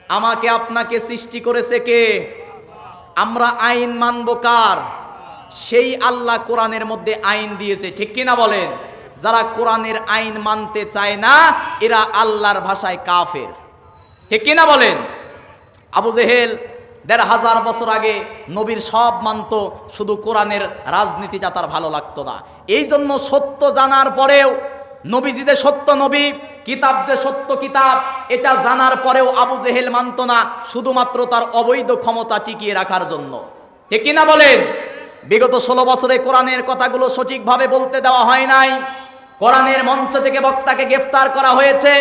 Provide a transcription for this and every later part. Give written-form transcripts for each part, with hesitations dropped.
আমাকে আপনাকে সৃষ্টি করেছে কে? আমরা আইন মানব কার? সেই আল্লাহ কোরআনের মধ্যে আইন দিয়েছে, ঠিক কিনা বলেন? যারা কোরআনের আইন মানতে চায় না এরা আল্লাহর ভাষায় কাফের, ঠিক কিনা বলেন? আবু জেহেল ১৫০০ বছর আগে নবীর সব মানত, শুধু কোরআনের রাজনীতিটা তার ভালো লাগতো না। এই জন্য সত্য জানার পরেও, নবীজি যে সত্য নবী, কিতাব যে সত্য কিতাব, এটা জানার পরেও আবু জেহেল মানত না, শুধুমাত্র তার অবৈধ ক্ষমতা টিকিয়ে রাখার জন্য, ঠিক কিনা বলেন? বিগত ১৬ বছরে কোরআনের কথাগুলো সঠিকভাবে বলতে দেওয়া হয় নাই। কোরআনের মঞ্চ থেকে বক্তাকে গ্রেফতার করা হয়েছে।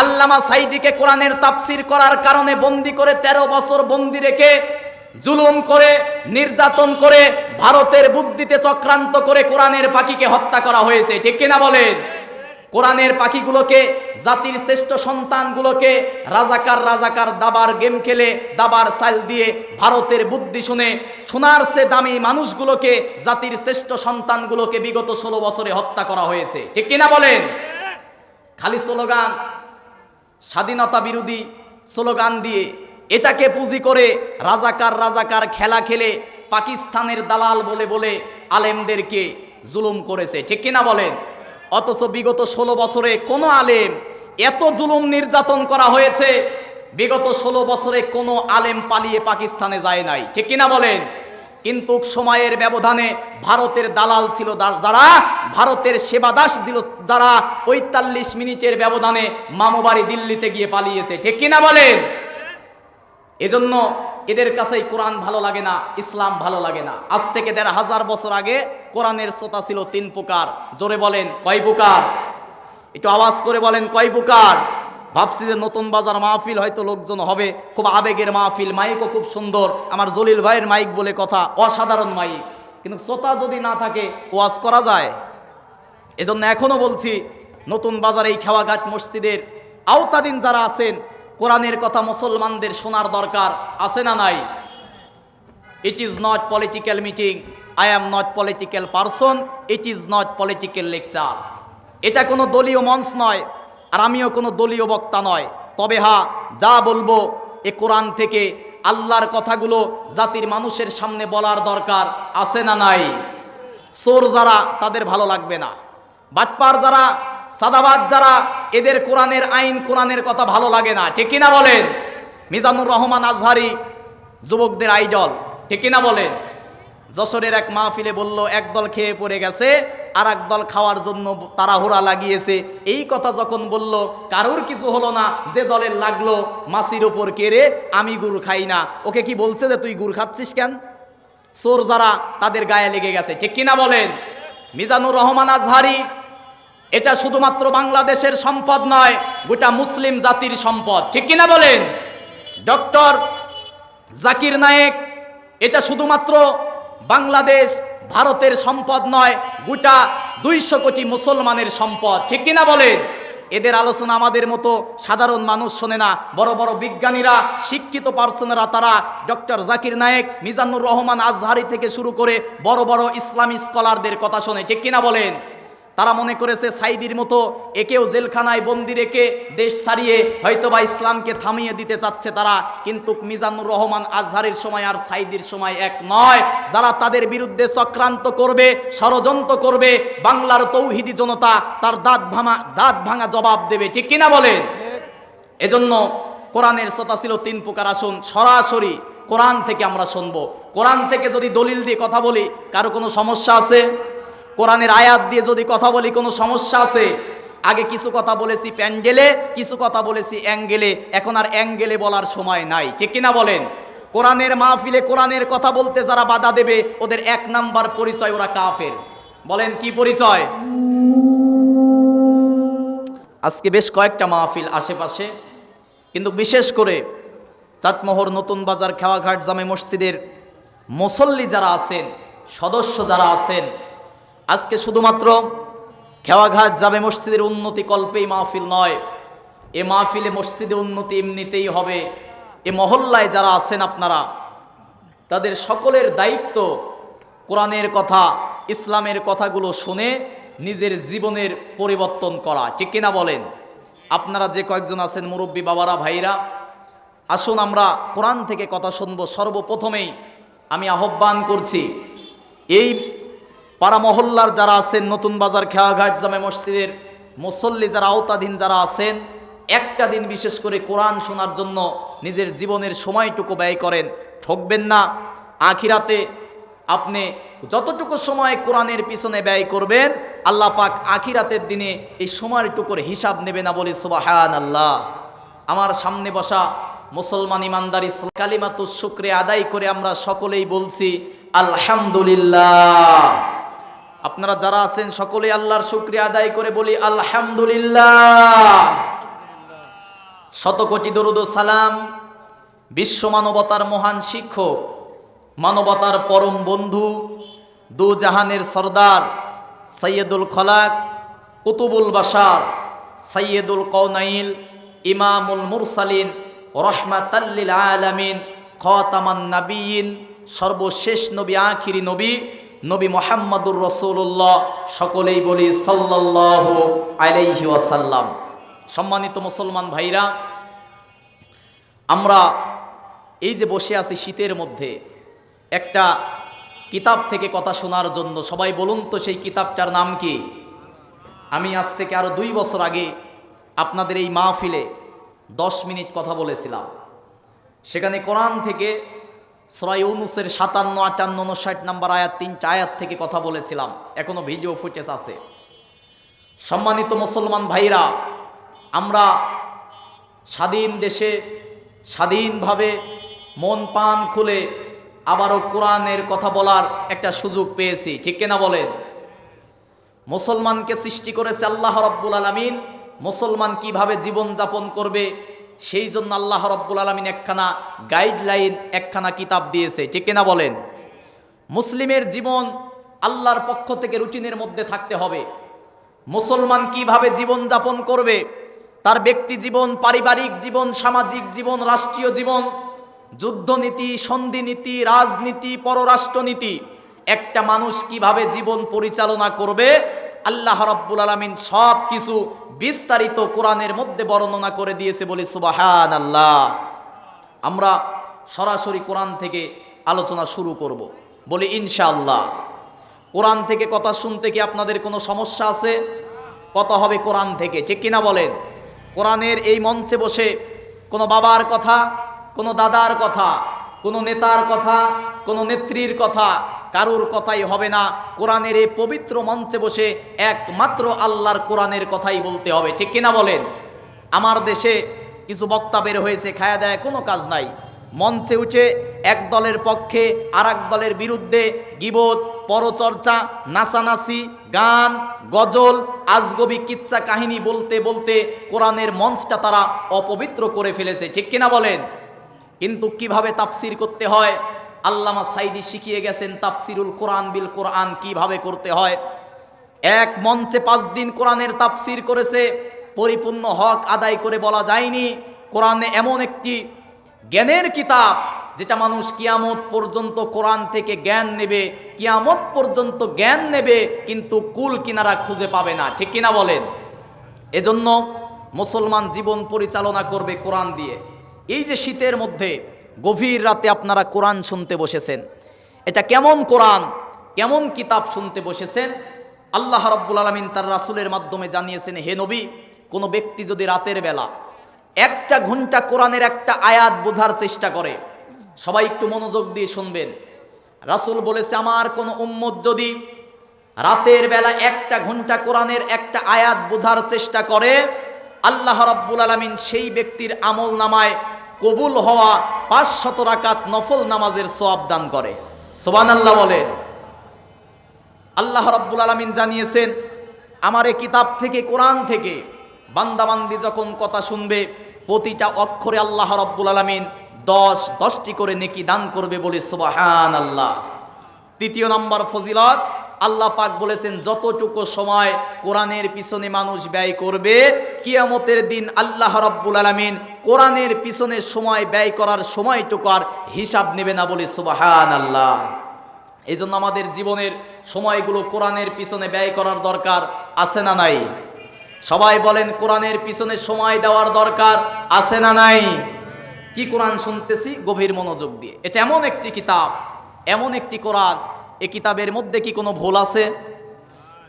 আল্লামা সাইদিকে কোরআনের তাফসির করার কারণে বন্দি করে ১৩ বছর বন্দি রেখে জুলুম করে, নির্যাতন করে, ভারতের বুদ্ধিতে চক্রান্ত করে কোরআনের পাখিকে হত্যা করা হয়েছে, ঠিক কিনা বলেন? কোরআনের পাখিগুলোকে, জাতির শ্রেষ্ঠ সন্তানগুলোকে রাজাকার রাজাকার দাবার গেম খেলে, দাবার সাইল দিয়ে ভারতের বুদ্ধি শুনে সোনার সে দামি মানুষগুলোকে, জাতির শ্রেষ্ঠ সন্তানগুলোকে বিগত ১৬ বছরে হত্যা করা হয়েছে, ঠিক কিনা বলেন? খালি স্লোগান, স্বাধীনতা বিরোধী স্লোগান দিয়ে এটাকে পুঁজি করে রাজাকার রাজাকার খেলা খেলে পাকিস্তানের দালাল বলে বলে আলেমদেরকে জুলুম করেছে, ঠিক কিনা বলেন? অথচ বিগত ১৬ বছরে কোনো আলেম, এত জুলুম নির্যাতন করা হয়েছে, বিগত ১৬ বছরে কোনো আলেম পালিয়ে পাকিস্তানে যায় নাই, ঠিক কিনা বলেন? কিন্তু সময়ের ব্যবধানে ভারতের দালাল ছিল যারা, ভারতের সেবাদাস ছিল যারা, ৪৫ মিনিটের ব্যবধানে মামুবাড়ি দিল্লিতে গিয়ে পালিয়েছে, ঠিক কিনা বলেন? এজন্য এদের কাছেই কোরআন ভালো লাগে না, ইসলাম ভালো লাগে না। আজ থেকে ১৫০০ বছর আগে কোরআনের শ্রোতা ছিল ৩ প্রকার। জোরে বলেন কয় প্রকার? একটু আওয়াজ করে বলেন কয় প্রকার? ভাবছি যে নতুন বাজার মাহফিল হয়তো লোকজন হবে, খুব আবেগের মাহফিল, মাইকও খুব সুন্দর, আমার জলিল ভাইয়ের মাইক বলে কথা, অসাধারণ মাইক, কিন্তু শ্রোতা যদি না থাকে ওয়াজ করা যায়? এজন্য এখনো বলছি, নতুন বাজার এই খেওয়াঘাট মসজিদের আওতাধীন যারা আছেন, কোরআনের কথা মুসলমানদের শোনার দরকার আছে না নাই? It is not political meeting, I am not political person, it is not political lecture. এটা কোনো দলীয় মঞ্চ নয়, আর আমিও কোনো দলীয় বক্তা নয়। তবে হ্যাঁ, যা বলবো এ কোরআন থেকে, আল্লাহর কথাগুলো জাতির মানুষের সামনে বলার দরকার আছে না নাই? চোর যারা, তাদের ভালো লাগবে না। বাটপার যারা, সাদাবাদ যারা, এদের কোরআনের আইন, কোরআনের কথা ভালো লাগে না, ঠিক কিনা বলেন? মিজানুর রহমান আজহারি যুবকদের আইডল, ঠিক কিনা বলেন? যশোরের এক মাহফিলে বলল, একদল খেয়ে পড়ে গেছে, আর একদল খাওয়ার জন্য তাড়াহুড়া লাগিয়েছে। এই কথা যখন বলল, কারোর কিছু হলো না, যে দলের লাগলো, মাসির ওপর কেড়ে, আমি গুড় খাই না। ওকে কি বলছে যে তুই গুড় খাচ্ছিস কেন? চোর যারা, তাদের গায়ে লেগে গেছে, ঠিক কিনা বলেন? মিজানুর রহমান আজহারি এটা শুধুমাত্র বাংলাদেশের সম্পদ নয়, গোটা মুসলিম জাতির সম্পদ, ঠিক কিনা বলেন? ডক্টর জাকির নায়েক এটা শুধুমাত্র বাংলাদেশ, ভারতের সম্পদ নয়, গোটা ২০০ কোটি মুসলমানের সম্পদ, ঠিক কিনা বলেন? এদের আলোচনা আমাদের মতো সাধারণ মানুষ শোনে না। বড় বড় বিজ্ঞানীরা, শিক্ষিত পার্সনেরা, তারা ডক্টর জাকির নায়েক, মিজানুর রহমান আজহারি থেকে শুরু করে বড় বড় ইসলামী স্কলারদের কথা শোনে, ঠিক কিনা বলেন? তারা মনে করেছে সাইদির মতো একেও জেলখানায় বন্দি রেখে দেশ ছাড়িয়ে হয়তোবা ইসলামকে থামিয়ে দিতে চাচ্ছে তারা। কিন্তু মিজানুর রহমান আজহারির সময় আর সাইদির সময় এক নয়। যারা তাদের বিরুদ্ধে চক্রান্ত করবে, ষড়যন্ত্র করবে, বাংলার তৌহিদি জনতা তার দাঁত ভাঙা জবাব দেবে, ঠিক কিনা বলেন? এজন্য কোরআনের শ্রোতা ছিল ৩ প্রকার। আসুন সরাসরি কোরআন থেকে আমরা শুনবো। কোরআন থেকে যদি দলিল দিয়ে কথা বলি, কারো কোনো সমস্যা আছে? কোরআনের আয়াত দিয়ে যদি কথা বলি, কোনো সমস্যা আছে? আগে কিছু কথা বলেছি প্যান্ডেলে, কিছু কথা বলেছি অ্যাঙ্গেলে, এখন আর অ্যাঙ্গেলে বলার সময় নাই, ঠিক কিনা বলেন? কোরআনের মাহফিলে কোরআনের কথা বলতে যারা বাধা দেবে, ওদের ১ নাম্বার পরিচয় ওরা কাফের। বলেন কি পরিচয়? আজকে বেশ কয়েকটা মাহফিল আশেপাশে, কিন্তু বিশেষ করে চাটমোহর, নতুন বাজার, খেওয়াঘাট জামে মসজিদের মুসল্লি যারা আছেন, সদস্য যারা আছেন, আজকে শুধুমাত্র খেওয়াঘাট জামে মসজিদের উন্নতি কল্পেই মাহফিল নয়। এ মাহফিলে মসজিদে উন্নতি এমনিতেই হবে। এ মহল্লায় যারা আছেন আপনারা, তাদের সকলের দায়িত্ব কোরআনের কথা, ইসলামের কথাগুলো শুনে নিজের জীবনের পরিবর্তন করা, ঠিক কিনা বলেন? আপনারা যে কয়েকজন আছেন মুরব্বী বাবারা, ভাইরা, আসুন আমরা কোরআন থেকে কথা শুনবো। সর্বপ্রথমেই আমি আহ্বান করছি, এই পাড়া মহল্লার যারা আছেন, নতুন বাজার খেয়াঘাট জামে মসজিদের মুসল্লি যারা, আওতাধীন যারা আছেন, একটা দিন বিশেষ করে কোরআন শোনার জন্য নিজের জীবনের সময়টুকু ব্যয় করেন। ঠকবেন না। আখিরাতে আপনি যতটুকু সময় কোরআনের পিছনে ব্যয় করবেন, আল্লাহ পাক আখিরাতের দিনে এই সময়টুকুর হিসাব নেবে না, বলি সুবহানাল্লাহ। আমার সামনে বসা মুসলমান ইমানদার ইসলাম কালিমাতুশ শুকরে আদায় করে আমরা সকলেই বলছি আলহামদুলিল্লাহ। আপনারা যারা আছেন সকলেই আল্লাহর শুকরিয়া আদায় করে বলি আলহামদুলিল্লাহ। শতকোটি দরুদ ও সালাম বিশ্ব মানবতার মহান শিক্ষক, মানবতার পরম বন্ধু, দু জাহানের সরদার সৈয়দুল খলাক, কুতুবুল বাশার, সৈয়দুল কওনাইল, ইমামুল মুরসালিন, রহমাতাল লিল আলামিন, খাতামান নাবিয়িন, সর্বশেষ নবী, আখিরি নবী, নবী মুহাম্মদুর রাসূলুল্লাহ, সকলেই বলি সাল্লাল্লাহু আলাইহি ওয়াসাল্লাম। সম্মানিত মুসলমান ভাইরা, আমরা এই যে বসে আছি শীতের মধ্যে, একটা কিতাব থেকে কথা শোনার জন্য। সবাই বলুন তো সেই কিতাবটার নাম কি? আমি আজ থেকে আরো 2 বছর আগে আপনাদের এই মাহফিলে 10 মিনিট কথা বলেছিলাম। সেখানে কোরআন থেকে সূরা ইউনূসের 57, 58, 59 নম্বর আয়াত, 3টা আয়াত থেকে কথা বলেছিলাম। এখনো ভিডিও ফুটেজ আছে। সম্মানিত মুসলমান ভাইরা, আমরা স্বাধীন দেশে স্বাধীনভাবে মন প্রাণ খুলে আবারও কোরআনের কথা বলার একটা সুযোগ পেয়েছি, ঠিক কিনা বলেন? মুসলমানকে সৃষ্টি করেছে আল্লাহ রাব্বুল আলামিন। মুসলমান কিভাবে জীবন যাপন করবে সেই জন্য আল্লাহ রাব্বুল আলামিন একখানা গাইডলাইন, একখানা কিতাব দিয়েছে, ঠিক কিনা বলেন? মুসলিমের জীবন আল্লাহর পক্ষ থেকে রুটিনের মধ্যে থাকতে হবে। মুসলমান কিভাবে জীবন যাপন করবে, তার ব্যক্তি জীবন, পারিবারিক জীবন, সামাজিক জীবন, রাষ্ট্রীয় জীবন, যুদ্ধনীতি, সন্ধিনীতি, রাজনীতি, পররাষ্ট্রনীতি, একটা মানুষ কিভাবে জীবন পরিচালনা করবে, আল্লাহ রাব্বুল আলামিন সব কিছু বিস্তারিত কোরআনের মধ্যে বর্ণনা করে দিয়েছে, বলি সুবহানাল্লাহ। আমরা সরাসরি কোরআন থেকে আলোচনা শুরু করব, বলি ইনশাআল্লাহ। কোরআন থেকে কথা শুনতে কি আপনাদের কোনো সমস্যা আছে? কথা হবে কোরআন থেকে, ঠিক কিনা বলেন? কোরআনের এই মঞ্চে বসে কোনো বাবার কথা, কোনো দাদার কথা, কোনো নেতার কথা, কোনো নেত্রীর কথা, কারুর কথাই হবে না। কোরআনের এই পবিত্র মঞ্চে বসে একমাত্র আল্লাহর কোরআনের কথাই বলতে হবে, ঠিক কিনা বলেন? আমার দেশে কিছু বক্তা বের হয়েছে, খায়া দেয় কোনো কাজ নাই, মঞ্চে উঠে এক দলের পক্ষে আর এক দলের বিরুদ্ধে গীবত, পরচর্চা, নাচানাচি, গান, গজল, আজগবি কিচ্ছা কাহিনী বলতে বলতে কোরআনের মঞ্চটা তারা অপবিত্র করে ফেলেছে, ঠিক কিনা বলেন? কিন্তু কিভাবে তাফসির করতে হয় আল্লামা সাইদি শিখিয়ে গেছেন। তাফসিরুল কোরআন বিল কোরআন কিভাবে করতে হয়। এক মঞ্চে 5 দিন কোরআনের তাফসির করেছে, পরিপূর্ণ হক আদায় করে বলা যায়নি। কোরআনে এমন একটি জ্ঞানের কিতাব যেটা মানুষ কিয়ামত পর্যন্ত কোরআন থেকে জ্ঞান নেবে, কিয়ামত পর্যন্ত জ্ঞান নেবে, কিন্তু কুল কিনারা খুঁজে পাবে না, ঠিক কিনা বলেন? এজন্য মুসলমান জীবন পরিচালনা করবে কোরআন দিয়ে। এই যে শীতের মধ্যে গভীর রাতে আপনারা কোরআন শুনতে বসেছেন, এটা কেমন কোরআন, কেমন কিতাব শুনতে বসেছেন? আল্লাহ রাব্বুল আলামিন তার রাসূলের মাধ্যমে জানিয়েছেন, হে নবী, কোনো ব্যক্তি যদি রাতের বেলা 1 ঘন্টা কোরআনের একটা আয়াত বোঝার চেষ্টা করে, সবাই একটু মনোযোগ দিয়ে শুনবেন। রাসূল বলেছে, আমার কোনো উম্মত যদি রাতের বেলা 1 ঘন্টা কোরআনের একটা আয়াত বোঝার চেষ্টা করে, আল্লাহ রাব্বুল আলামিন সেই ব্যক্তির আমল নামায় কবুল হওয়া 500 রাকাত নফল নামাজের সওয়াব দান করে। সুবহানাল্লাহ বলেন। আল্লাহ রাব্বুল আলামিন জানিয়েছেন, আমার এই কিতাব থেকে, কোরআন থেকে বান্দাবান্দি যখন কথা শুনবে, প্রতিটা অক্ষরে আল্লাহ রাব্বুল আলামিন 10টি করে নেকি দান করবে, বলে সুবহানাল্লাহ। 3 নম্বর ফজিলত, আল্লাহ পাক বলেছেন, যতটুকু সময় কোরআনের পিছনে মানুষ ব্যয় করবে, কিয়ামতের দিন আল্লাহ রাব্বুল আলামিন কোরআনের পিছনে সময় ব্যয় করার সময়টুকু আর হিসাব নেবে না, বলে সুবহানাল্লাহ। এই জন্য আমাদের জীবনের সময়গুলো কোরআনের পিছনে ব্যয় করার দরকার আছে না নাই? সবাই বলেন, কোরআনের পিছনে সময় দেওয়ার দরকার আছে না নাই? কি কোরআন শুনতেছি গভীর মনোযোগ দিয়ে। এটা এমন একটি কিতাব, এমন একটি কোরআন, এই কিতাবের মধ্যে কি কোনো ভুল আছে?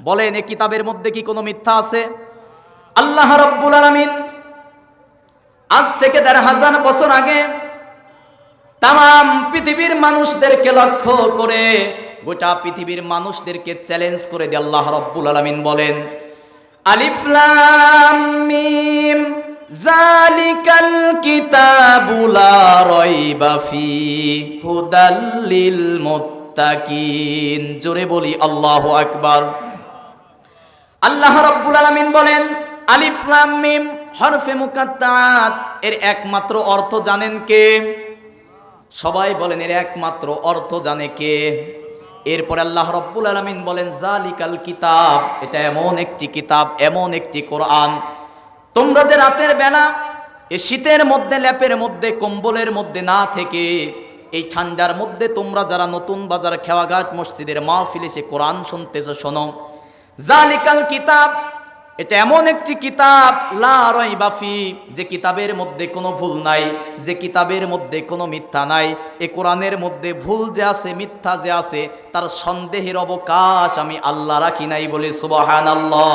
বলেন, এই কিতাবের মধ্যে কি কোনো মিথ্যা আছে? আল্লাহ রাব্বুল আলামিন আজ থেকে ১৫০০ বছর আগে তাম পৃথিবীর মানুষদেরকে লক্ষ্য করে, গোটা পৃথিবীর মানুষদেরকে চ্যালেঞ্জ করে দিয়ে আল্লাহ রাব্বুল আলামিন বলেন, আলিফ লাম মিম যালিকাল কিতাবু লা রাইবা ফি হুদাল লিল মুত্তাকিন। জোরে বলি আল্লাহু আকবার। আল্লাহ রাব্বুল আলামিন বলেন, আলিফ লাম মিম হরফে মুকাত্তাআত, এর একমাত্র অর্থ জানেন কে? সবাই বলেন, এর একমাত্র অর্থ জানে কে? এরপর আল্লাহ রাব্বুল আলামিন বলেন, জালিকাল কিতাব, এটা এমন একটি কিতাব, এমন একটি কোরআন, তোমরা যে রাতের বেলা এই শীতের মধ্যে ল্যাপের মধ্যে কম্বলের মধ্যে না থেকে এই ঠান্ডার মধ্যে তোমরা যারা নতুন বাজার খেওয়াঘাট মসজিদের মাহফিলে এসে কোরআন শুনতেছো, শোনো, জালিকাল কিতাব, এটা এমন একটি কিতাব, লা রাইবা ফি, যে কিতাবের মধ্যে কোনো ভুল নাই, যে কিতাবের মধ্যে কোনো মিথ্যা নাই। এ কোরআনের মধ্যে ভুল যে আছে, মিথ্যা যে আছে, তার সন্দেহের অবকাশ আমি আল্লাহ রাখি নাই, বলে সুবহানাল্লাহ।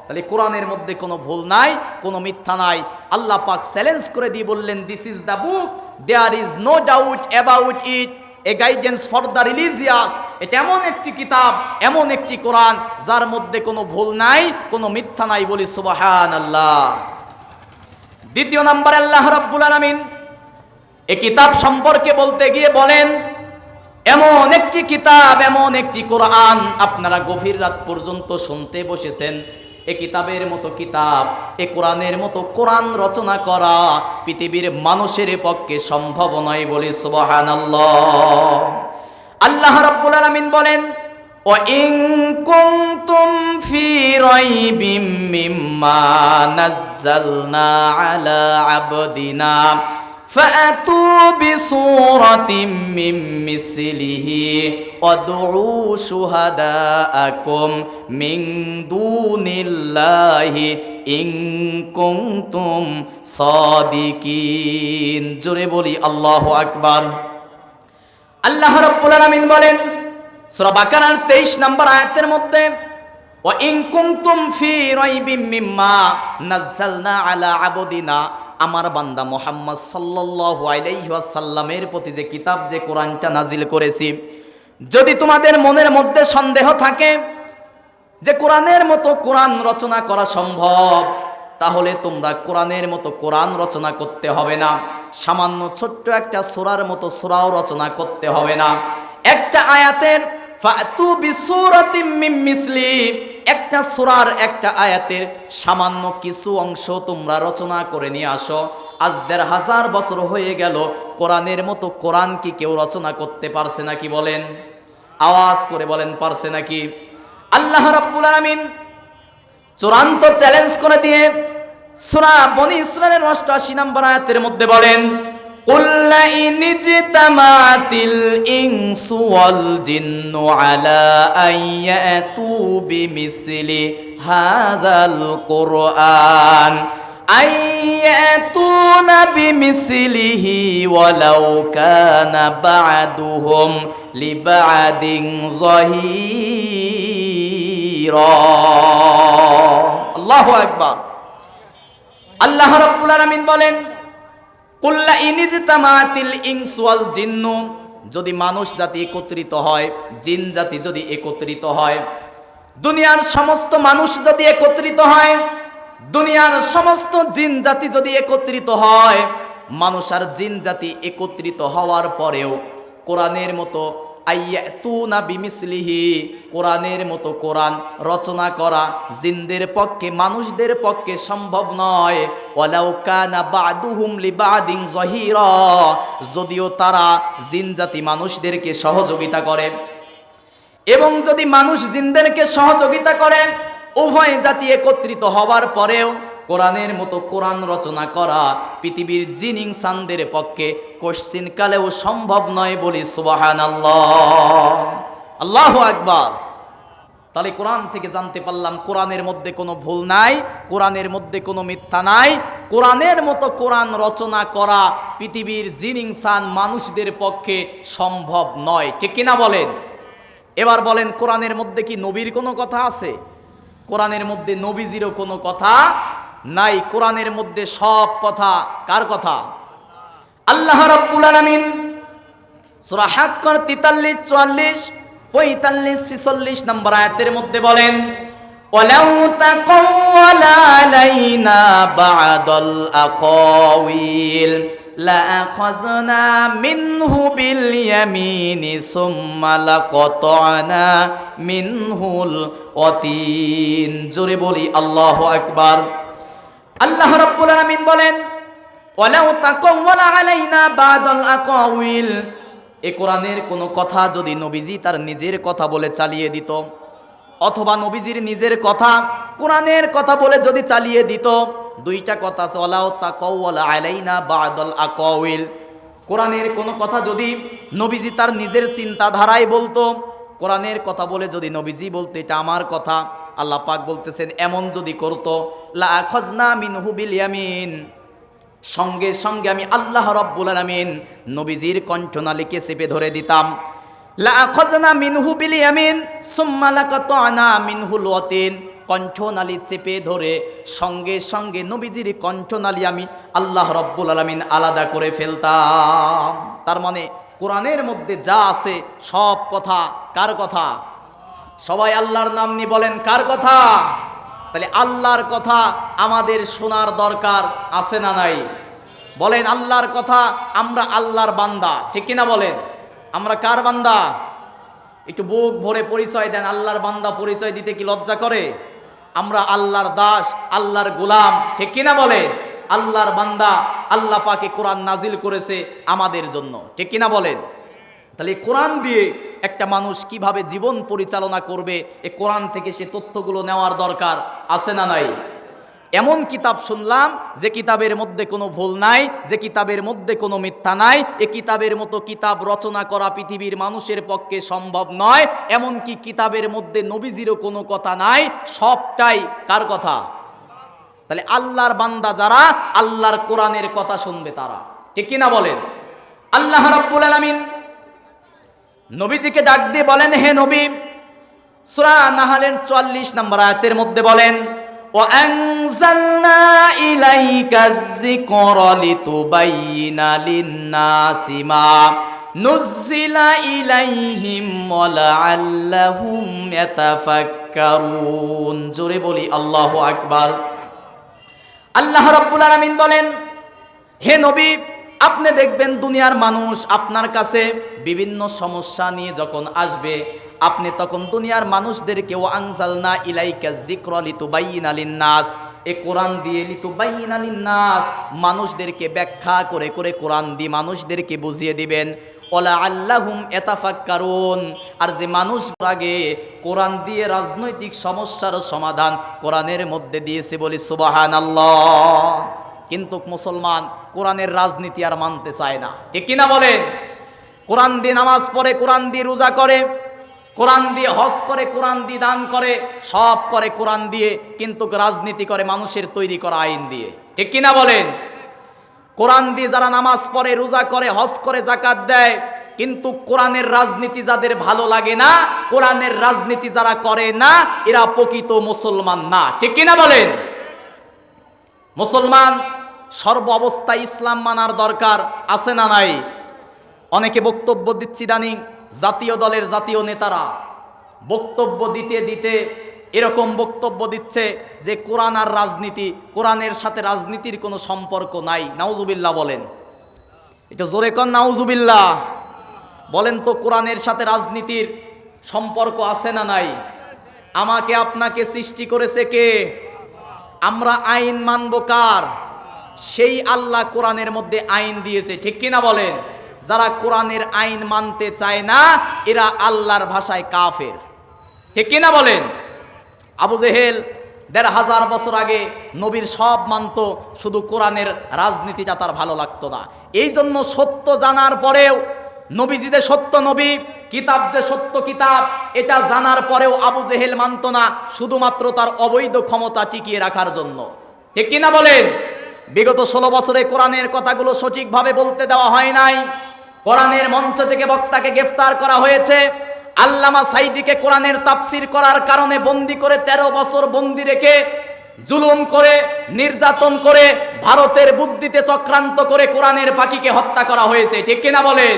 তাহলে কোরআনের মধ্যে কোনো ভুল নাই, কোনো মিথ্যা নাই। আল্লাহ পাক চ্যালেঞ্জ করে দিয়ে বললেন, this is the book, there is no doubt about it, a guidance for the religious. এটা এমন একটি কিতাব, এমন একটি কোরআন, যার মধ্যে কোনো ভুল নাই, কোনো মিথ্যা নাই, বলি সুবহানাল্লাহ। দ্বিতীয় নম্বরে আল্লাহ রাব্বুল আলামিন এই কিতাব সম্পর্কে বলতে গিয়ে বলেন, এমন একটি কিতাব, এমন একটি কোরআন, আপনারা গভীর রাত পর্যন্ত শুনতে বসেছেন, এ কিতাবের মতো কিতাব, এ কোরআনের মতো কোরআন রচনা করা পৃথিবীর মানুষের পক্ষে সম্ভব নয়, বলি সুবহানাল্লাহ। আল্লাহ রাব্বুল আলামিন বলেন, ওয়া ইন কুনতুম ফি রাইবিম মিম্মা নাযালনা আলা আবদিনা ফাআতু বিসূরাতিম মিন মিসলিহি ওয়াদউ শুহাদাআকুম মিন দুনিল্লাহি ইন কুনতুম সাদিকিন। জোরে বলি আল্লাহু আকবার। আল্লাহ রাব্বুল আলামিন বলেন সূরা বাকারার 23 নম্বর আয়াতের মধ্যে, ওয়া ইন কুনতুম ফি রাইবিম মিম্মা নাযালনা আলা আবদিনা, আমার বান্দা মুহাম্মদ সাল্লাল্লাহু আলাইহি ওয়াসাল্লামের প্রতি যে কিতাব, যে কোরআনটা নাজিল করেছি, যদি তোমাদের মনের মধ্যে সন্দেহ থাকে যে কোরআনের মতো কোরআন রচনা করা সম্ভব, তাহলে তোমরা কোরআনের মতো কোরআন রচনা করতে হবে না, সামান্য ছোট্ট একটা সূরার মতো সূরাও রচনা করতে হবে না। একটা আয়াতের ফাতু বিসূরাতিম মিন মিসলি, একটা সূরার একটা আয়াতের সামান্য কিছু অংশ তোমরা রচনা করে নিয়ে আসো। আজ ১৫০০ বছর হয়ে গেল, কোরআনের মতো কোরআন কি কেউ রচনা করতে পারছে নাকি? বলেন, আওয়াজ করে বলেন, পারছে নাকি? আল্লাহ রাব্বুল আলামিন চূড়ান্ত চ্যালেঞ্জ করে দিয়ে সূরা বনী ইসরাঈলের ৮৮ নম্বর আয়াতের মধ্যে বলেন, কুল লা ইন ইজতামাআতিল ইনসু ওয়াল জিন্নু আলা আইয়াতু বিমিসলি হাযাল কুরআন আইয়াতুনা বিমিসলিহি ওয়ালাউ কানা বা'দুহুম লিবা'দিন যাহীরা। আল্লাহু আকবার। আল্লাহ রাব্বুল আলামিন বলেন, কুল লা ইন ইজতামাআতিল ইনসু ওয়াল জিন্নু, যদি মানুষ জাতি একত্রিত হয়, জিন জাতি যদি একত্রিত হয়, দুনিয়ার সমস্ত মানুষ যদি একত্রিত হয়, দুনিয়ার সমস্ত জিন জাতি যদি একত্রিত হয়, মানুষ আর জিন জাতি একত্রিত হওয়ার পরেও কোরআনের মতো আইয়াতুনা বিমিসলিহি, কোরআনের মতো কোরআন রচনা করা জিনদের পক্ষে, মানুষদের পক্ষে সম্ভব নয়। ওয়ালাউ কানা বা'দুহুম লিবা'দিন যাহীরা, যদিও তারা জিন জাতি মানুষদেরকে সহযোগিতা করে, এবং যদি মানুষ জিনদেরকে সহযোগিতা করে, উভয় জাতি একত্রিত হওয়ার পরেও কোরআনের মতো কোরআন রচনা করা পৃথিবীর জিন ইনসানদের পক্ষে কোশ্চিন কালেও সম্ভব নয়, বলি সুবহানাল্লাহ। আল্লাহু আকবার। তাহলে কোরআন থেকে জানতে পারলাম কোরআনের মধ্যে কোনো ভুল নাই, কোরআনের মধ্যে কোনো মিথ্যা নাই, কোরআনের মতো কোরআন রচনা করা পৃথিবীর জিন ইনসান মানুষদের পক্ষে সম্ভব নয়, ঠিক কিনা বলেন? এবার বলেন, কোরআনের মধ্যে কি নবীর কোনো কথা আছে? কোরআনের মধ্যে নবীজিরও কোনো কথা নাই। কোরআনের মধ্যে সব কথা কার কথা? আল্লাহ রাব্বুল আলামিন সূরা হাক্কার 43, 44, 45, 46 নম্বর আয়াতের মধ্যে বলেন, ওয়ালাউ তাকাওয়ালা আলাইনা বা'দাল আকাওয়িল লাআখাযনা মিনহু বিল ইয়ামিনি সুম্মা লাকাতা'না মিনহুল ওয়াতিন। জোরে বলি আল্লাহু আকবার। আল্লাহ রাব্বুল আলামিন বলেন, ওয়ালাউ তাকাওয়ালা আলাইনা বা'দাল আকাওয়িল, এই কোরআনের কোনো কথা যদি নবীজি তার নিজের কথা বলে চালিয়ে দিত, অথবা নবীজির নিজের কথা কোরআনের কথা বলে যদি চালিয়ে দিত, দুইটা কথা আছে, ওয়ালাউ তাকাওয়ালা আলাইনা বা'দাল আকাওয়িল, কোরআনের কোনো কথা যদি নবীজি তার নিজের চিন্তাধারায় বলতো, কোরআনের কথা বলে যদি নবীজি বলতো এটা আমার কথা, আল্লাহ পাক বলতেছেন এমন যদি করতো, লাআখাযনা মিনহু বিল ইয়ামিন, সঙ্গে সঙ্গে আমি আল্লাহ রাব্বুল আলামিন নবীজির কণ্ঠনালীকে চেপে ধরে দিতাম। লাআখাযনা মিনহু বিল ইয়ামিন সুম্মা লাকাতা'না মিনহুল ওয়াতিন, কণ্ঠনালী চেপে ধরে সঙ্গে সঙ্গে নবীজির কণ্ঠনালী আমি আল্লাহ রাব্বুল আলামিন আলাদা করে ফেলতাম। তার মানে কোরআনের মধ্যে যা আছে সব কথা কার কথা? সবাই আল্লাহর নাম নিয়ে বলেন, কার কথা? তাহলে আল্লাহর কথা আমাদের শোনার দরকার আছে না নাই? বলেন, আল্লাহর কথা, আমরা আল্লাহর বান্দা, ঠিক কিনা বলেন? আমরা কার বান্দা? একটু বুক ভরে পরিচয় দেন। আল্লাহর বান্দা পরিচয় দিতে কি লজ্জা করে? আমরা আল্লাহর দাস, আল্লাহর গোলাম, ঠিক কিনা বলেন? আল্লাহর বান্দা, আল্লাহ পাকে কোরআন নাজিল করেছে আমাদের জন্য, ঠিক কিনা বলেন? তাহলে কোরআন দিয়ে একটা মানুষ কিভাবে জীবন পরিচালনা করবে, এই কোরআন থেকে সে তথ্যগুলো নেওয়ার দরকার আছে না নাই? এমন কিতাব শুনলাম যে কিতাবের মধ্যে কোনো ভুল নাই, যে কিতাবের মধ্যে কোনো মিথ্যা নাই, এই কিতাবের মতো কিতাব রচনা করা পৃথিবীর মানুষের পক্ষে সম্ভব নয়। এমনকি কিতাবের মধ্যে নবীজিরও কোনো কথা নাই, সবটাই কার কথা? তাহলে আল্লাহর বান্দা যারা আল্লাহর কোরআনের কথা শুনবে তারা, ঠিক কিনা বলেন? আল্লাহ রাব্বুল আলামিন নবীজিকে ডাক দিয়ে বলেন, হে নবী, সূরা নাহলের 44 নম্বর আয়াতের মধ্যে বলেন, ওয়া আনজালনা ইলাইকায যিকরা লিতুবাইয়িনা লিন-নাসি মা নুজ্জিলা ইলাইহিম ওয়া লাআল্লাহুম ইয়াতাফাক্কারুন। জোরে বলি আল্লাহু আকবার। আল্লাহ রাব্বুল আলামিন বলেন, হে নবী, আপনি দেখবেন দুনিয়ার মানুষ আপনার কাছে বিভিন্ন সমস্যা নিয়ে যখন আসবে, আপনি তখন দুনিয়ার মানুষদেরকে ওয়া আনজালনা ইলাইকা যিকরা লিতুবাইয়িনা লিন-নাস, এই কোরআন দিয়ে লিতুবাইয়িনা লিন-নাস, মানুষদেরকে ব্যাখ্যা করে করে কোরআন দিয়ে মানুষদেরকে বুঝিয়ে দিবেন। ওয়ালা আল্লাহুম ইয়াতাফাক্কারুন, আর যে মানুষ আগে কোরআন দিয়ে রাজনৈতিক সমস্যার সমাধান কোরআনের মধ্যে দিয়েছে, বলি সুবহানাল্লাহ। কিন্তু মুসলমান কোরআনের রাজনীতি আর মানতে চায় না, ঠিক কিনা বলেন? কোরআন দিয়ে নামাজ পড়ে, কোরআন দিয়ে রোজা করে, কোরআন দিয়ে হজ করে, কোরআন দিয়ে দান করে, সব করে কোরআন দিয়ে, কিন্তু রাজনীতি করে মানুষের তৈরি করা আইন দিয়ে, ঠিক কিনা বলেন? কোরআন দিয়ে যারা নামাজ পড়ে, রোজা করে, হজ করে, যাকাত দেয়, কিন্তু কোরআনের রাজনীতি যাদের ভালো লাগে না, কোরআনের রাজনীতি যারা করে না, এরা প্রকৃত মুসলমান না, ঠিক কিনা বলেন? মুসলমান সর্ব অবস্থায় ইসলাম মানার দরকার আছে না নাই? অনেকে বক্তব্য দিচ্ছি ইদানিং, জাতীয় দলের জাতীয় নেতারা বক্তব্য দিতে দিতে এরকম বক্তব্য দিচ্ছে যে কোরআন আর রাজনীতি, কোরআনের সাথে রাজনীতির কোনো সম্পর্ক নাই। নাউজুবিল্লাহ বলেন, এটা জোরে কন নাউজুবিল্লাহ। বলেন তো, কোরআনের সাথে রাজনীতির সম্পর্ক আছে না নাই? আমাকে আপনাকে সৃষ্টি করেছে কে? আমরা আইন মানব কার? সেই আল্লাহ কোরআনের মধ্যে আইন দিয়েছে, ঠিক কিনা বলেন? যারা কোরআনের আইন মানতে চায় না, এরা আল্লাহর ভাষায় কাফের, ঠিক কিনা বলেন? আবু জেহেল ১৫০০ বছর আগে নবীর সব মানত, শুধু কোরআনের রাজনীতিটা তার ভালো লাগতো না। এই জন্য সত্য জানার পরেও, নবীজি যে সত্য নবী, কিতাব যে সত্য কিতাব, এটা জানার পরেও আবু জেহেল মানত না, শুধুমাত্র তার অবৈধ ক্ষমতা টিকিয়ে রাখার জন্য, ঠিক কিনা বলেন? বিগত 16 বছরে কোরআনের কথাগুলো সঠিকভাবে বলতে দেওয়া হয় নাই। কোরআনের মঞ্চ থেকে বক্তাকে গ্রেফতার করা হয়েছে। আল্লামা সাইদিকে কোরআনের তাফসির করার কারণে বন্দি করে 13 বছর বন্দি রেখে জুলুম করে, নির্যাতন করে, ভারতের বুদ্ধিতে চক্রান্ত করে কোরআনের পাখিকে হত্যা করা হয়েছে। ঠিক কিনা বলেন?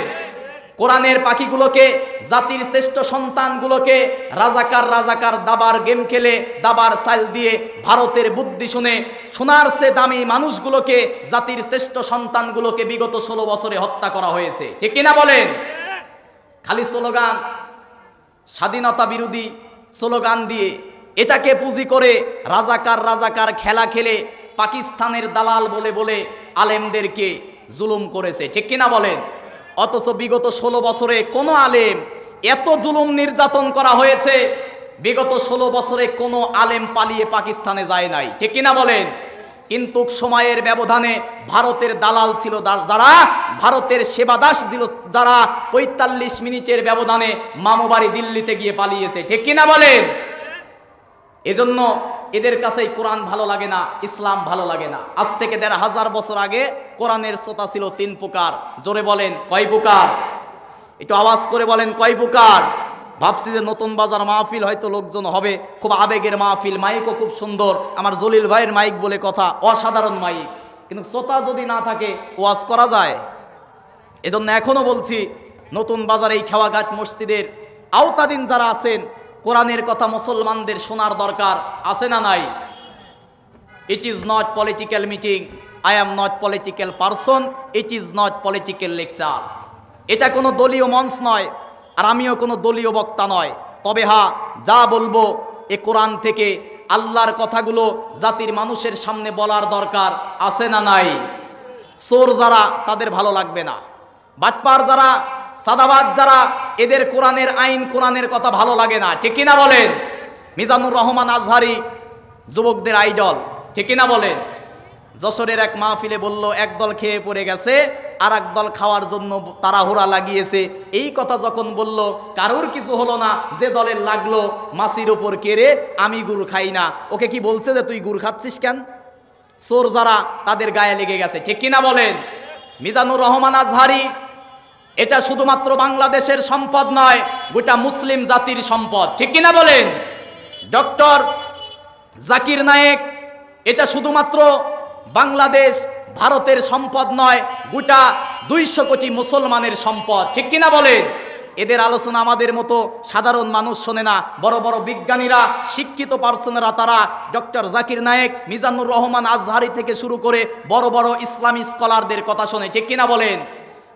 কোরআনের পাখিগুলোকে, জাতির শ্রেষ্ঠ সন্তানগুলোকে রাজাকার রাজাকার দাবার গেম খেলে, দাবার সাইল দিয়ে ভারতের বুদ্ধি শুনে সোনার চেয়ে দামি মানুষগুলোকে, জাতির শ্রেষ্ঠ সন্তানগুলোকে বিগত 16 বছরে হত্যা করা হয়েছে। ঠিক কিনা বলেন? খালি স্লোগান, স্বাধীনতা বিরোধী স্লোগান দিয়ে এটাকে পুঁজি করে রাজাকার রাজাকার খেলা খেলে পাকিস্তানের দালাল বলে বলে আলেমদেরকে জুলুম করেছে। ঠিক কিনা বলেন? অথচ বিগত 16 বছরে কোনো আলেম, এত জুলুম নির্যাতন করা হয়েছে, বিগত 16 বছরে কোনো আলেম পালিয়ে পাকিস্তানে যায় নাই। ঠিক কিনা বলেন? কিন্তু সময়ের ব্যবধানে ভারতের দালাল ছিল যারা, ভারতের সেবাদাস ছিল যারা, 45 মিনিটের ব্যবধানে মামুবাড়ি দিল্লিতে গিয়ে পালিয়েছে। ঠিক কিনা বলেন? এজন্য এদের কাছেই কোরআন ভালো লাগে না, ইসলাম ভালো লাগে না। আজ থেকে 1500 বছর আগে কোরআনের শ্রোতা ছিল 3 প্রকার। জোরে বলেন কয় প্রকার? একটু আওয়াজ করে বলেন কয় প্রকার? ভাবছি যে নতুন বাজার মাহফিল হয়তো লোকজন হবে, খুব আবেগের মাহফিল, মাইকও খুব সুন্দর, আমার জলিল ভাইয়ের মাইক বলে কথা, অসাধারণ মাইক, কিন্তু শ্রোতা যদি না থাকে ওয়াজ করা যায়? এজন্য এখনো বলছি, নতুন বাজার এই খেওয়াঘাট মসজিদের আওতাধীন যারা আছেন, কোরআনের কথা মুসলমানদের শোনার দরকার আছে না নাই? It is not political meeting, I am not political person, it is not political lecture. এটা কোনো দলীয় মঞ্চ নয়, আর আমিও কোনো দলীয় বক্তা নয়। তবে হ্যাঁ, যা বলবো এ কোরআন থেকে, আল্লাহর কথাগুলো জাতির মানুষের সামনে বলার দরকার আছে না নাই? চোর যারা, তাদের ভালো লাগবে না। বাটপার যারা, সাদাবাদ যারা, এদের কোরআনের আইন, কোরআনের কথা ভালো লাগে না। ঠিক কিনা বলেন? মিজানুর রহমান আজহারি যুবকদের আইডল। ঠিক কিনা বলেন? যশোরের এক মাহফিলে বলল, একদল খেয়ে পড়ে গেছে, আর একদল খাওয়ার জন্য তাড়াহুড়া লাগিয়েছে। এই কথা যখন বলল, কারোর কিছু হলো না। যে দলের লাগলো, মাসির ওপর কেড়ে, আমি গুড় খাই না। ওকে কি বলছে যে তুই গুড় খাচ্ছিস কেন? চোর যারা, তাদের গায়ে লেগে গেছে। ঠিক কিনা বলেন? মিজানুর রহমান আজহারি এটা শুধুমাত্র বাংলাদেশের সম্পদ নয়, গোটা মুসলিম জাতির সম্পদ। ঠিক কিনা বলেন? ডক্টর জাকির নায়েক এটা শুধুমাত্র বাংলাদেশ, ভারতের সম্পদ নয়, গোটা 200 কোটি মুসলমানের সম্পদ। ঠিক কিনা বলেন? এদের আলোচনা আমাদের মতো সাধারণ মানুষ শোনে না। বড় বড় বিজ্ঞানীরা, শিক্ষিত পার্সনেরা, তারা ডক্টর জাকির নায়েক, মিজানুর রহমান আজহারি থেকে শুরু করে বড় বড় ইসলামী স্কলারদের কথা শোনে। ঠিক কিনা বলেন?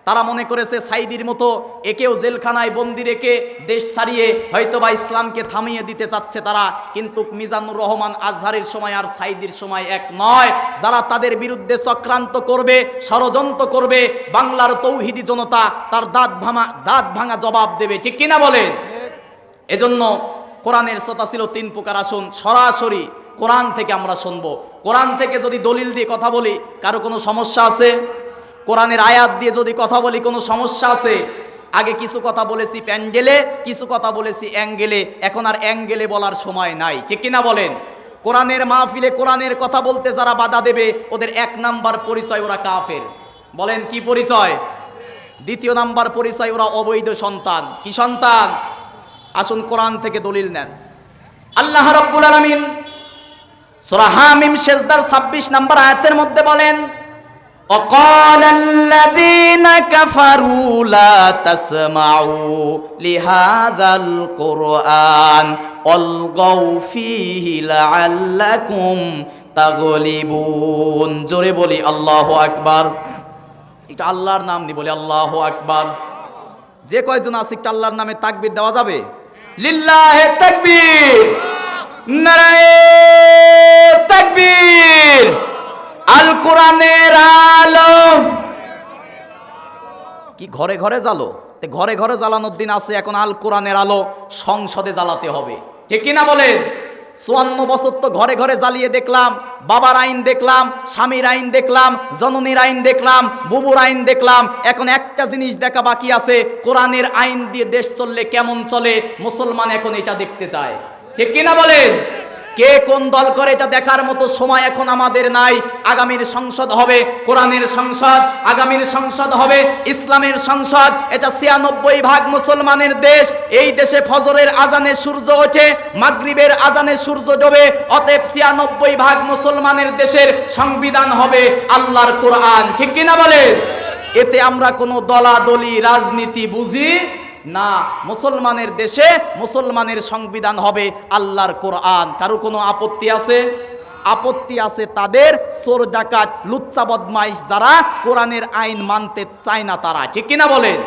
তারা মনে করেছে সাইদির মতো একেও জেলখানায় বন্দি রেখে দেশ ছাড়িয়ে হয়তোবা ইসলামকে থামিয়ে দিতে চাচ্ছে তারা। কিন্তু মিজানুর রহমান আজহারির সময় আর সাইদির সময় এক নয়। যারা তাদের বিরুদ্ধে চক্রান্ত করবে, ষড়যন্ত্র করবে, বাংলার তৌহিদি জনতা তার দাঁত ভাঙা জবাব দেবে। ঠিক কিনা বলেন? এজন্য কোরআনের শ্রোতা ছিল 3 প্রকার। আসুন সরাসরি কোরআন থেকে আমরা শুনবো। কোরআন থেকে যদি দলিল দিয়ে কথা বলি, কারো কোনো সমস্যা আছে? কোরআনের আয়াত দিয়ে যদি কথা বলি, কোনো সমস্যা আছে? আগে কিছু কথা বলেছি প্যান্ডেলে, কিছু কথা বলেছি অ্যাঙ্গেলে, এখন আর অ্যাঙ্গেলে বলার সময় নাই। ঠিক কিনা বলেন? কোরআনের মাহফিলে কোরআনের কথা বলতে যারা বাধা দেবে, ওদের 1 নাম্বার পরিচয় ওরা কাফের। বলেন কি পরিচয়? 2 নাম্বার পরিচয় ওরা অবৈধ সন্তান। কি সন্তান? আসুন কোরআন থেকে দলিল নেন। আল্লাহ রাব্বুল আলামিন সূরা হামিম সেজদার 26 নম্বর আয়াতের মধ্যে বলেন, وقال الذين كفروا لا تسمعوا لهذا القرآن والغوا فيه لعلكم تغلبون। জোরে বলি আল্লাহু আকবার। একটু আল্লাহর নাম দিয়ে বলি আল্লাহু আকবার। যে কয়জন আছে একটু আল্লাহর নামে তাকবীর দেওয়া যাবে? লিল্লাহে তাকবীর, নারায়ে তাকবীর। আল কোরআনের আলো কি ঘরে ঘরে জ্বালো? ঘরে ঘরে জ্বালানোর দিন আছে, এখন আল কোরআনের আলো সংসদে জ্বালাতে হবে। ঠিক কিনা বলেন? 54 বছর তো ঘরে ঘরে জ্বালিয়ে দেখলাম, বাবার আইন দেখলাম, স্বামীর আইন দেখলাম, জননীর আইন দেখলাম, বুবুর আইন দেখলাম। এখন একটা জিনিস দেখা বাকি আছে, কোরআনের আইন দিয়ে দেশ চললে কেমন চলে, মুসলমান এখন এটা দেখতে চায়। ঠিক কিনা বলেন? কে কোন দল করে এটা দেখার মতো সময় এখন আমাদের নাই। আগামীর সংসদ হবে কোরআনের সংসদ, আগামীর সংসদ হবে ইসলামের সংসদ। এটা ৯৬% মুসলমানের দেশ। এই দেশে ফজরের আজানে সূর্য ওঠে, মাগরিবের আজানে সূর্য ডোবে। অতএব ৯৬% মুসলমানের দেশের সংবিধান হবে আল্লাহর কোরআন। ঠিক কিনা বলে? এতে আমরা কোনো দলাদলি রাজনীতি বুঝি না। মুসলমানের দেশে মুসলমানের সংবিধান হবে আল্লাহর কোরআন। কারো কোনো আপত্তি আছে? আপত্তি আছে তাদের, চোর ডাকাত লুচ্চা বদমাইশ যারা কোরআনের আইন মানতে চায় না তারা। ঠিক কিনা বলেন?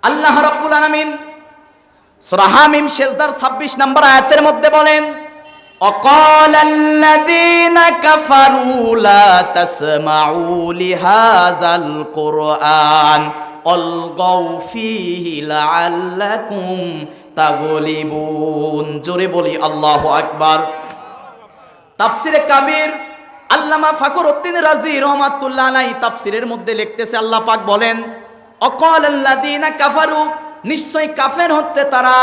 আল্লাহ রাব্বুল আলামিন সূরা হামিম সিজদার ২৬ নম্বর আয়াতের মধ্যে বলেন, অকালাল্লাযীনা কাফারু লা তাসমাউ লিহাযাল কুরআন অলগাউ ফীহি লাআল্লাকুম তাগলিবুন। জোরে বলি আল্লাহু আকবার। তাফসিরে কাবীর আল্লামা ফখরুদ্দীন রাজি রাহমাতুল্লাহ আলাইহি তাফসিরের মধ্যে লিখতেছে, আল্লাহ পাক বলেন, অকালাল্লাযীনা কাফারু, নিশ্চয় কাফের হচ্ছে তারা।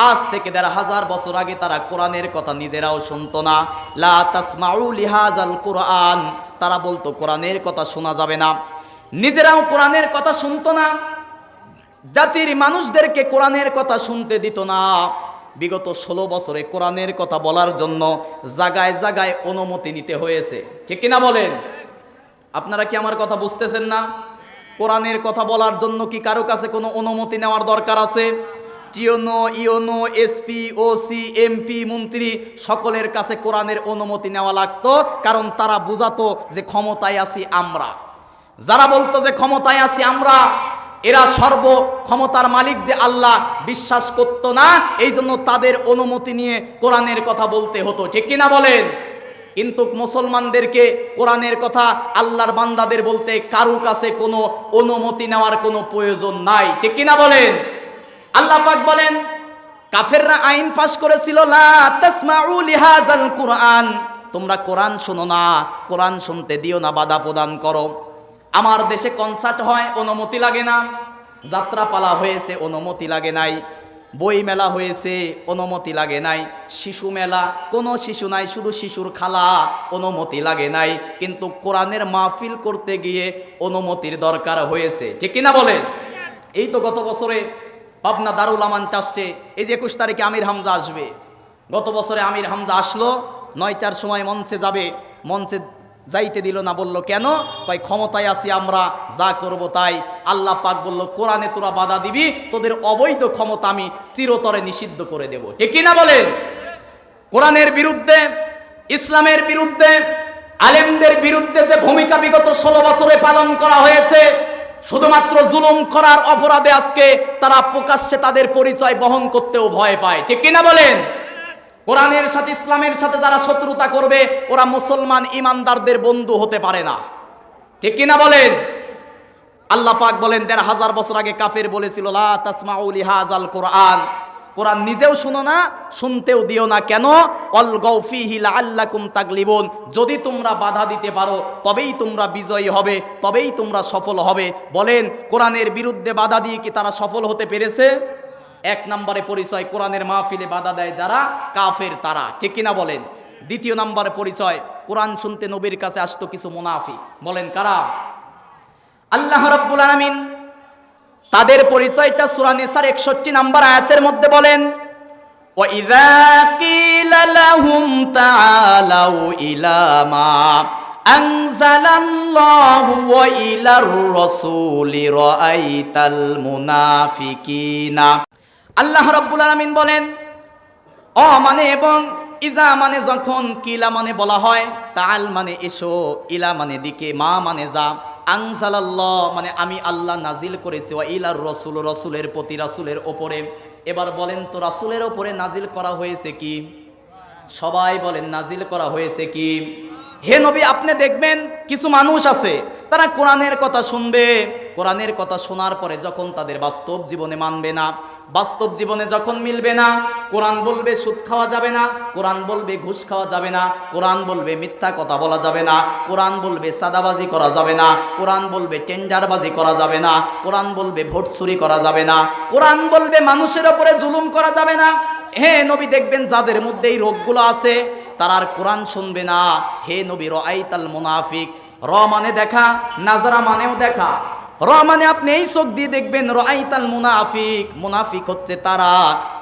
আজ থেকে ১৫০০ বছর আগে তারা কোরআনের কথা নিজেরাও শুনতো না। লা তাসমাউ লিহাযাল কুরআন, তারা বলতো কোরআনের কথা শোনা যাবে না। নিজেরাও কোরআনের কথা শুনতো না, জাতির মানুষদেরকে কোরআনের কথা শুনতে দিত না। বিগত ১৬ বছরে কোরআনের কথা বলার জন্য জায়গায় জায়গায় অনুমতি নিতে হয়েছে। ঠিক কিনা বলেন? আপনারা কি আমার কথা বুঝতেছেন না? কোরআনের কথা বলার জন্য কি কারো কাছে কোনো অনুমতি নেওয়ার দরকার আছে? টিওনো, ইওনো, এসপি, ওসি, এমপি, মন্ত্রী সকলের কাছে কোরআনের অনুমতি নেওয়া লাগতো। কারণ তারা বুঝাতো যে ক্ষমতায় আছি আমরা। যারা বলতো যে ক্ষমতায় আছি আমরা, এরা সর্ব ক্ষমতার মালিক যে আল্লাহ বিশ্বাস করত না। এই জন্য তাদের অনুমতি নিয়ে কোরআনের কথা বলতে হতো। ঠিক কিনা বলেন? কিন্তু মুসলমানদেরকে কোরআনের কথা আল্লাহর বান্দাদের বলতে কারো কাছে কোনো অনুমতি নেওয়ার কোনো প্রয়োজন নাই। ঠিক কিনা বলেন? আল্লাহ পাক বলেন, কাফেররা আইন পাশ করেছিল, লা তাসমাউ লিহাযাল কুরআন, তোমরা কোরআন শোনো না, কোরআন শুনতে দিও না, বাধা প্রদান করো। আমার দেশে কনসার্ট হয়, অনুমতি লাগে না। যাত্রাপালা হয়েছে, অনুমতি লাগে নাই। বই মেলা হয়েছে, অনুমতি লাগে নাই। শিশু মেলা, কোনো শিশু নাই, শুধু শিশুর খেলা, অনুমতি লাগে নাই। কিন্তু কোরআনের মাহফিল করতে গিয়ে অনুমতির দরকার হয়েছে। ঠিক কিনা বলেন? এই তো গত বছরে পাবনা দারুল আমান ট্রাস্টে এই যে ২১ তারিখে আমির হামজা আসবে। গত বছরে আমির হামজা আসলো, ৯টার সময় মঞ্চে যাবে, মঞ্চে যাইতে দিল না। বলল কেন? তাই ক্ষমতায় আছি আমরা, যা করব তাই। আল্লাহ পাক বলল, কোরআনে তোরা বাধা দিবি, তোদের অবৈধ ক্ষমতা আমি চিরতরে নিষিদ্ধ করে দেব। ঠিক কিনা বলেন? কোরআনের বিরুদ্ধে, ইসলামের বিরুদ্ধে, আলেমদের বিরুদ্ধে যে ভূমিকা বিগত ১৬ বছরে পালন করা হয়েছে, শুধুমাত্র জুলুম করার অপরাধে আজকে তারা প্রকাশ্যে তাদের পরিচয় বহন করতেও ভয় পায়। ঠিক কিনা বলেন? কোরআনের সাথে ইসলামের সাথে যারা শত্রুতা করবে, ওরা মুসলমান ইমানদারদের বন্ধু হতে পারে না। ঠিক কিনা বলেন? আল্লাহ পাক বলেন, ১৫০০ বছর আগে কাফের বলেছিল, লা তাসমাউ লিহাযাল কুরআন, কোরআন নিজেও শুনো না, শুনতেও দিও না। কেন? অলগাউ ফীহি লাআল্লাকুম তাগলিবুন, যদি তোমরা বাধা দিতে পারো তবেই তোমরা বিজয়ী হবে, তবেই তোমরা সফল হবে। বলেন, কোরআনের বিরুদ্ধে বাধা দিয়ে কি তারা সফল হতে পেরেছে? ১ নম্বরে পরিচয়, কোরআনের মাহফিলে বাধা দেয় যারা, কাফের তারা। ঠিক কিনা বলেন? ২য় নম্বরে পরিচয়, কোরআন শুনতে নবীর কাছে আসতো কিছু মুনাফিক। বলেন কারা? আল্লাহ রাব্বুল আলামিন তাদের পরিচয়টা সূরা নিসার ৬১ নম্বর আয়াতের মধ্যে বলেন, ওয়া ইযা কিলা লাহুম তাআলাউ ইলা মা আনজালাল্লাহু ওয়া ইলার রাসূলি রাআইতাল মুনাফিকিনা। আল্লাহ রাব্বুল আলামিন বলেন, অ মানে এবং, ইজা মানে যখন, কিলা মানে বলা হয়, তাআল মানে এসো, ইলা মানে দিকে, মা মানে যা, আনজালাল্লাহ মানে আমি আল্লাহ নাজিল করেছি, ওয়া ইলার রাসূল রাসূলের প্রতি, রাসূলের ওপরে। এবার বলেন তো, রাসূলের ওপরে নাজিল করা হয়েছে কি? সবাই বলেন, নাজিল করা হয়েছে কি? হে নবী, আপনি দেখবেন কিছু মানুষ আছে, তারা কোরআনের কথা শুনবে, কোরআনের কথা শোনার পরে যখন তাদের বাস্তব জীবনে মানবে না, বাস্তব জীবনে যখন মিলবে না, কোরআন বলবে সুদ খাওয়া যাবে না, কোরআন বলবে ঘুষ খাওয়া যাবে না, কোরআন বলবে মিথ্যা কথা বলা যাবে না, কোরআন বলবে সাদাবাজি করা যাবে না, কোরআন বলবে টেন্ডারবাজি করা যাবে না, কোরআন বলবে ভোট চুরি করা যাবে না, কোরআন বলবে মানুষের ওপরে জুলুম করা যাবে না। হে নবী দেখবেন যাদের মধ্যে এই রোগগুলো আছে তারা আর কোরআন শুনবে না। হে নবী রাআইতাল মুনাফিক, র মানে দেখা, নাজরা মানেও দেখা। র মানে আপনি এই চোখ দিয়ে দেখবেন, রাআইতাল মুনাফিক, মুনাফিক হচ্ছে তারা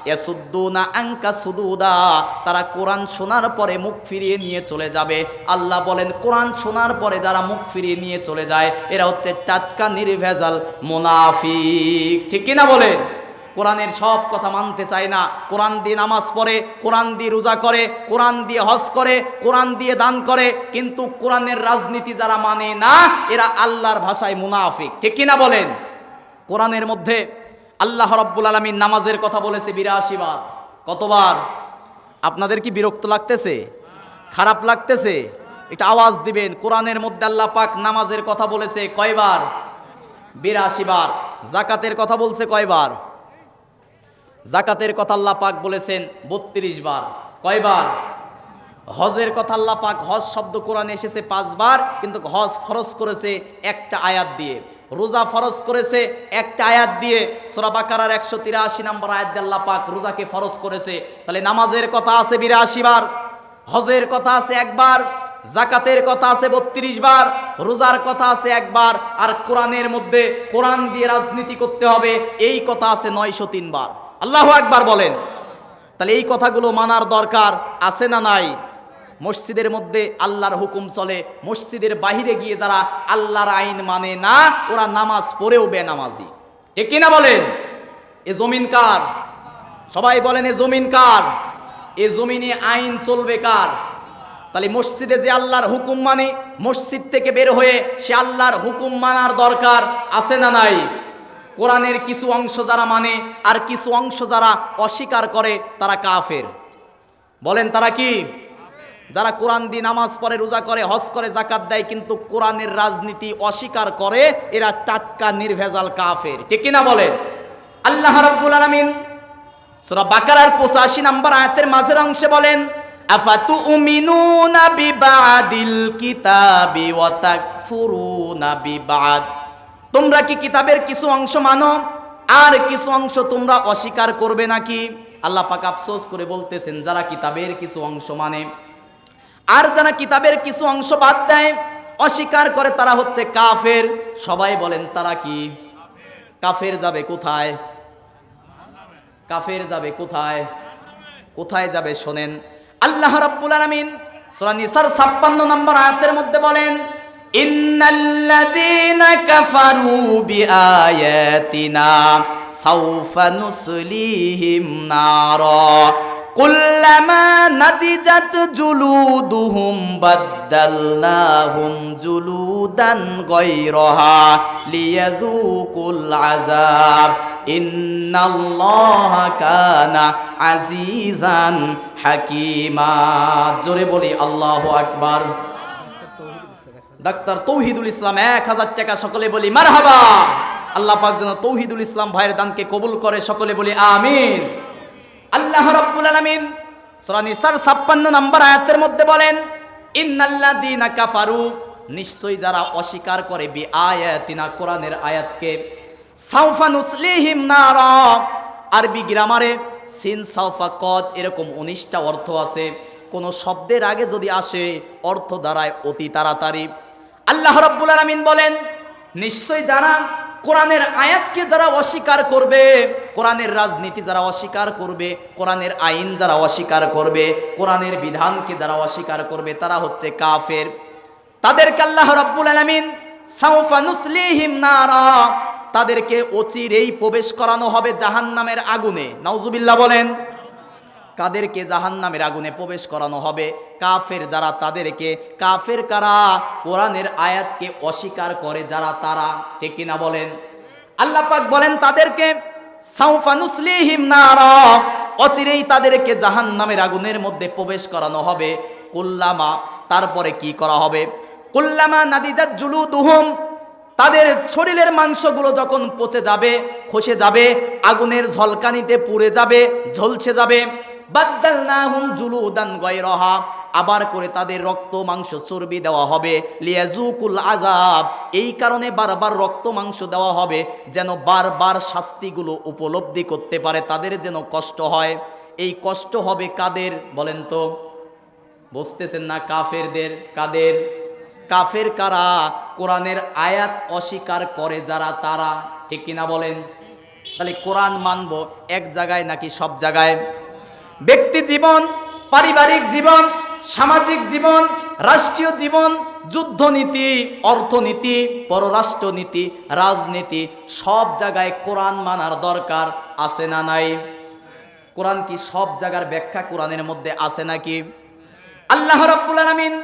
ইয়াসুদ্দুনা আনকা সুদুদা, তারা কোরআন শোনার পরে মুখ ফিরিয়ে নিয়ে চলে যাবে। আল্লাহ বলেন কোরআন শোনার পরে যারা মুখ ফিরিয়ে নিয়ে চলে যায় এরা হচ্ছে টাটকা নির্ভেজাল মুনাফিক। ঠিক কিনা বলেন? কোরআনের সব কথা মানতে চায় না, কোরআন দিয়ে নামাজ পড়ে, কোরআন দিয়ে রোজা করে, কোরআন দিয়ে হজ করে, কোরআন দিয়ে দান করে, কিন্তু কোরআনের রাজনীতি যারা মানে না এরা আল্লাহর ভাষায় মুনাফিক। ঠিক কিনা বলেন? কোরআনের মধ্যে আল্লাহ রাব্বুল আলামিন নামাজের কথা বলেছে ৮২ বার। কতবার? আপনাদের কি বিরক্ত লাগতেছে? খারাপ লাগতেছে? এটা আওয়াজ দিবেন। কোরআনের মধ্যে আল্লাহ পাক নামাজের কথা বলেছে কয়বার? ৮২ বার। যাকাতের কথা বলছে কয়বার? যাকাতের কথা আল্লাহ পাক বলেছেন ৩২ বার। কয়বার? হজের কথা আল্লাহ পাক, হজ শব্দ কোরআনে এসেছে ৫ বার, কিন্তু হজ ফরজ করেছে একটা আয়াত দিয়ে। রোজা ফরজ করেছে একটা আয়াত দিয়ে। সূরা বাকারার ১৮৩ নম্বর আয়াত দিয়ে আল্লাহ পাক রোজাকে ফরজ করেছে। তাহলে নামাজের কথা আছে ৮২ বার, হজের কথা আছে একবার, যাকাতের কথা আছে ৩২ বার, রোজার কথা আছে একবার, আর কোরআনের মধ্যে কোরআন দিয়ে রাজনীতি করতে হবে এই কথা আছে ৯০৩ বার। আল্লাহু আকবার বলেন। তাহলে এই কথাগুলো মানার দরকার আছে না নাই? মসজিদের মধ্যে আল্লাহর হুকুম চলে, মসজিদের বাহিরে গিয়ে যারা আল্লাহর আইন মানে না ওরা নামাজ পড়েও বেনামাজি। ঠিক কিনা বলেন? এ জমিন কার? সবাই বলেন এ জমিন কার? এ জমিনে আইন চলবে কার? তাহলে মসজিদে যে আল্লাহর হুকুম মানে, মসজিদ থেকে বের হয়ে সে আল্লাহর হুকুম মানার দরকার আছে না নাই? কোরআনের কিছু অংশ যারা মানে আর কিছু অংশ যারা অস্বীকার করে তারা কাফের। বলেন তারা কি? যারা কোরআন দিয়ে নামাজ পড়ে, রোজা করে, হজ করে, যাকাত দেয়, কিন্তু কোরআনের রাজনীতি অস্বীকার করে, এরা টাটকা নির্ভেজাল কাফের। ঠিক কিনা বলেন? আল্লাহ রাব্বুল আলামিন সূরা বাকারার ৮৫ নম্বর আয়াতের মাঝের অংশে বলেন আফাতুমিনুনা বিবাদিল কিতাবি ওয়া তাকফুরুনা বিবাদ, তোমরা কি কিতাবের কিছু অংশ মানো আর কিছু অংশ তোমরা অস্বীকার করবে নাকি? আল্লাহ পাক আফসোস করে বলতেছেন যারা কিতাবের কিছু অংশ মানে আর যারা কিতাবের কিছু অংশ বাদ দেয়, অস্বীকার করে, তারা হচ্ছে কাফের। সবাই বলেন তারা কি? কাফের যাবে কোথায়? কাফের যাবে কোথায়? কোথায় যাবে শোনেন। আল্লাহ রাব্বুল আলামিন সূরা নিসার ৫৬ নম্বর আয়াতের মধ্যে বলেন ইন্নাল্লাযীনা কাফারু বিআয়াতিনা সাউফা নুসলিহিম নারা কুল্লামা নাদিজাত জুলুদুহুম বাদদালনাহুম জুলুদান গায়রাহা লিয়াযুকুল আযাব ইন্নাল্লাহা কানা আজিজান হাকীমা। জোরে বলি আল্লাহু আকবার। ডাক্তার তৌহিদুল ইসলাম ১০০০ টাকা, সকলে বলি মারহাবা। আল্লাহ পাক যেন তৌহিদুল ইসলাম ভাইয়ের দানকে কবুল করে, সকলে বলি আমিন। আল্লাহ রাব্বুল আলামিন সূরা নিসার ৫৬ নম্বর আয়াতের মধ্যে বলেন ইন্নাল্লাযীনা কাফারু, নিশ্চয়ই যারা অস্বীকার করে বিআয়াতিনা, কোরআনের আয়াতকে, সাউফা নুসলিহিম নারা, আরবি গ্রামারে সিন সাউফা কদ এরকম ১৯টা অর্থ আছে। কোন শব্দের আগে যদি আসে অর্থ দাঁড়ায় অতি তাড়াতাড়ি। আল্লাহ রাব্বুল আলামিন বলেন নিশ্চয়ই যারা কোরআনের আয়াতকে যারা অস্বীকার করবে, কোরআনের রাজনীতি যারা অস্বীকার করবে, কোরআনের আইন যারা অস্বীকার করবে, কোরআনের বিধানকে যারা অস্বীকার করবে, তারা হচ্ছে কাফের। তাদেরকে আল্লাহ রাব্বুল আলামিন সাউফা নুসলিহিম নারা, তাদেরকে অচিরেই প্রবেশ করানো হবে জাহান্নামের আগুনে। নাউজুবিল্লাহ বলেন। কাদেরকে জাহান্নামের আগুনে প্রবেশ করানো হবে? কাফের যারা, তাদেরকে। কাফের কারা? কোরআনের আয়াতকে অস্বীকার করে যারা, তারা। ঠিক কিনা বলেন? আল্লাহ পাক বলেন তাদেরকে সাউফা নুসলিহিম নারা, অচিরেই তাদেরকে জাহান্নামের আগুনের মধ্যে প্রবেশ করানো হবে। কুল্লামা, তারপরে কি করা হবে? কুল্লামা নাদিজাত জুলুদুহুম, তাদের শরীরের মাংসগুলো যখন পচে যাবে, খসে যাবে, আগুনের ঝলকানিতে পুড়ে যাবে, ঝলসে যাবে, বাদদালনাহুম জুলুদান গায়রাহা, আবার করে তাদের রক্ত মাংস চর্বি দেওয়া হবে, লিয়াযুকুল আযাব, এই কারণে বারবার রক্ত মাংস দেওয়া হবে যেন বারবার শাস্তিগুলো উপলব্ধি করতে পারে, তাদের যেন কষ্ট হয়। এই কষ্ট হবে কাদের বলেন তো? বুঝতেছেন না? কাফেরদের। কাদের? কাফের কারা? কোরআনের আয়াত অস্বীকার করে যারা, তারা। ঠিক কিনা বলেন? তাহলে কোরআন মানবো এক জায়গায় নাকি সব জায়গায়? ব্যক্তি জীবন, পারিবারিক জীবন, সামাজিক জীবন, রাষ্ট্রীয় জীবন, যুদ্ধনীতি, অর্থনীতি, পররাষ্ট্রনীতি, রাজনীতি, সব জায়গায় কোরআন মানার দরকার আছে না নাই? কোরআন কি সব জায়গার ব্যাখ্যা কোরআনের মধ্যে আছে নাকি? আল্লাহ রাব্বুল আলামিন